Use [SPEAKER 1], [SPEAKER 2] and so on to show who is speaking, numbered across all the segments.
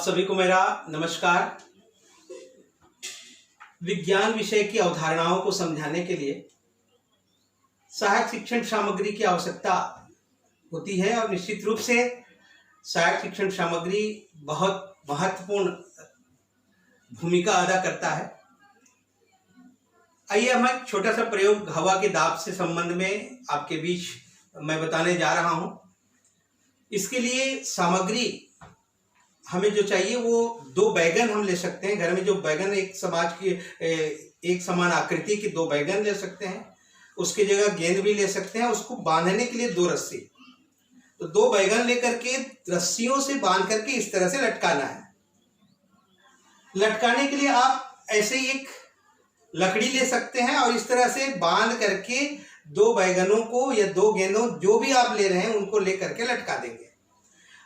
[SPEAKER 1] आप सभी को मेरा नमस्कार। विज्ञान विषय की अवधारणाओं को समझाने के लिए सहायक शिक्षण सामग्री की आवश्यकता होती है और निश्चित रूप से सहायक शिक्षण सामग्री बहुत महत्वपूर्ण भूमिका अदा करता है। आइए हम एक छोटा सा प्रयोग हवा के दाब से संबंध में आपके बीच मैं बताने जा रहा हूं। इसके लिए सामग्री हमें जो चाहिए वो 2 बैगन हम ले सकते हैं। घर में जो बैगन एक समान आकृति के 2 बैगन ले सकते हैं, उसकी जगह गेंद भी ले सकते हैं। उसको बांधने के लिए 2 रस्सी, तो 2 बैगन लेकर के रस्सियों से बांध करके इस तरह से लटकाना है। लटकाने के लिए आप ऐसे ही एक लकड़ी ले सकते हैं और इस तरह से बांध करके 2 बैगनों को या 2 गेंदों जो भी आप ले रहे हैं उनको ले करके लटका देंगे।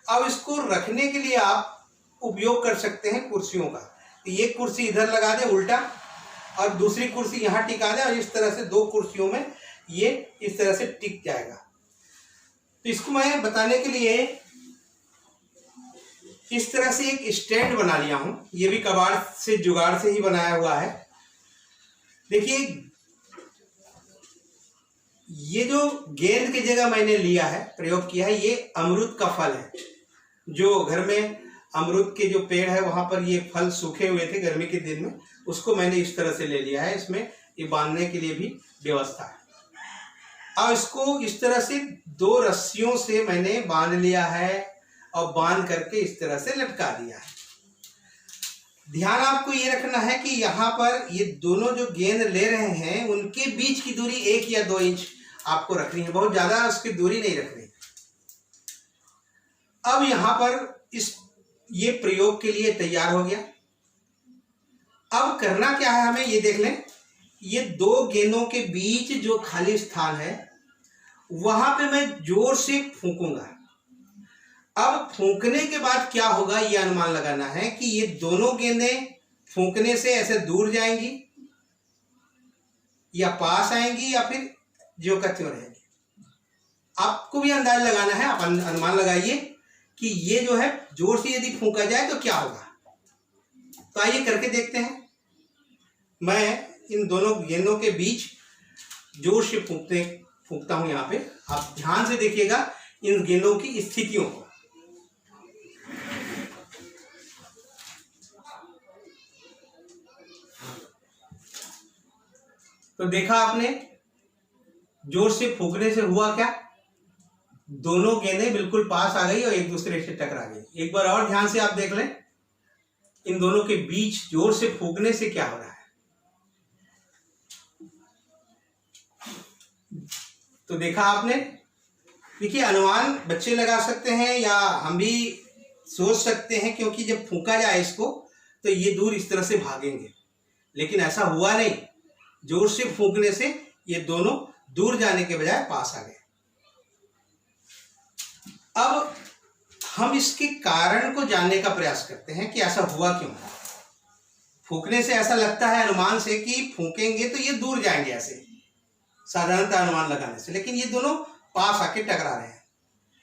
[SPEAKER 1] अब इसको रखने के लिए आप उपयोग कर सकते हैं कुर्सियों का। ये कुर्सी इधर लगा दें उल्टा और दूसरी कुर्सी यहाँ टिका दें और इस तरह से 2 कुर्सियों में ये इस तरह से टिक जाएगा। तो इसको मैं बताने के लिए इस तरह से एक स्टैंड बना लिया हूं। ये भी कबाड़ से जुगाड़ से ही बनाया हुआ है। देखिए, ये जो गेंद की जगह मैंने लिया है, प्रयोग किया है, ये अमरूद का फल है। जो घर में अमरूद के जो पेड़ है वहां पर ये फल सूखे हुए थे गर्मी के दिन में, उसको मैंने इस तरह से ले लिया है। इसमें ये बांधने के लिए भी व्यवस्था है। अब इसको इस तरह से 2 रस्सियों से मैंने बांध लिया है और बांध करके इस तरह से लटका दिया है। ध्यान आपको ये रखना है कि यहाँ पर ये दोनों जो गेंद ले रहे हैं उनके बीच की दूरी 1 या 2 इंच आपको रखनी है, बहुत ज्यादा उसकी दूरी नहीं रखनी। अब यहाँ पर ये प्रयोग के लिए तैयार हो गया। अब करना क्या है हमें, ये देख लें। ये 2 गेंदों के बीच जो खाली स्थान है वहां पे मैं जोर से फूंकूंगा। अब फूंकने के बाद क्या होगा ये अनुमान लगाना है कि ये दोनों गेंदें फूंकने से ऐसे दूर जाएंगी या पास आएंगी या फिर ज्यों का त्यों रहेंगी। आपको भी अंदाज लगाना है, आप अनुमान लगाइए कि ये जो है जोर से यदि फूंका जाए तो क्या होगा। तो आइए करके देखते हैं। मैं इन दोनों गेंदों के बीच जोर से फूंकता हूं। यहां पे आप ध्यान से देखिएगा इन गेंदों की स्थितियों को। तो देखा आपने, जोर से फूंकने से हुआ क्या, दोनों गेंदें बिल्कुल पास आ गई और एक दूसरे से टकरा गई। एक बार और ध्यान से आप देख लें, इन दोनों के बीच जोर से फूंकने से क्या हो रहा है। तो देखा आपने। देखिए, अनुमान बच्चे लगा सकते हैं या हम भी सोच सकते हैं, क्योंकि जब फूंका जाए इसको तो ये दूर इस तरह से भागेंगे, लेकिन ऐसा हुआ नहीं। जोर से फूंकने से ये दोनों दूर जाने के बजाय पास आ गए। अब हम इसके कारण को जानने का प्रयास करते हैं कि ऐसा हुआ क्यों। फूंकने से ऐसा लगता है अनुमान से कि फूंकेंगे तो ये दूर जाएंगे, ऐसे साधारणतः अनुमान लगाने से, लेकिन ये दोनों पास आके टकरा रहे हैं।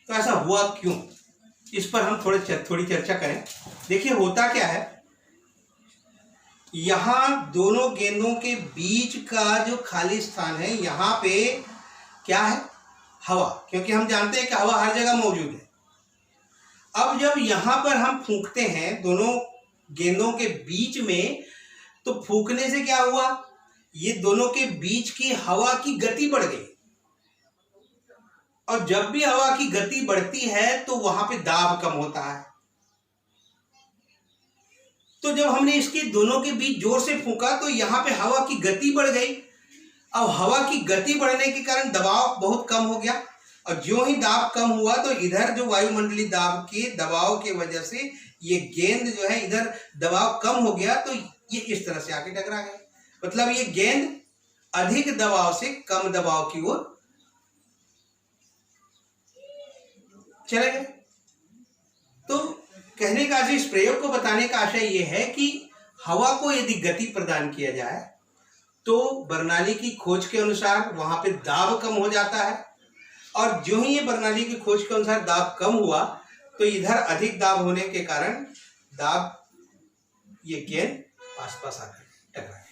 [SPEAKER 1] तो ऐसा हुआ क्यों, इस पर हम थोड़ी चर्चा करें। देखिए, होता क्या है, यहां दोनों गेंदों के बीच का जो खाली स्थान है यहां पे क्या है, हवा, क्योंकि हम जानते हैं कि हवा हर जगह मौजूद है। अब जब यहां पर हम फूंकते हैं दोनों गेंदों के बीच में, तो फूंकने से क्या हुआ, ये दोनों के बीच की हवा की गति बढ़ गई। और जब भी हवा की गति बढ़ती है तो वहां पे दाब कम होता है। तो जब हमने इसके दोनों के बीच जोर से फूंका तो यहां पे हवा की गति बढ़ गई। अब हवा की गति बढ़ने के कारण दबाव बहुत कम हो गया, और जो ही दाब कम हुआ तो इधर जो वायुमंडलीय दाब के दबाव की वजह से ये गेंद जो है इधर दबाव कम हो गया, तो ये इस तरह से आके टकरा गए। मतलब ये गेंद अधिक दबाव से कम दबाव की ओर चले गए। तो कहने का आशय, इस प्रयोग को बताने का आशय यह है कि हवा को यदि गति प्रदान किया जाए तो बर्नौली की खोज के अनुसार वहां पे दाब कम हो जाता है, और जो ही ये बर्नौली की खोज के अनुसार दाब कम हुआ तो इधर अधिक दाब होने के कारण दाब ये गेंद आसपास आकर टकराए।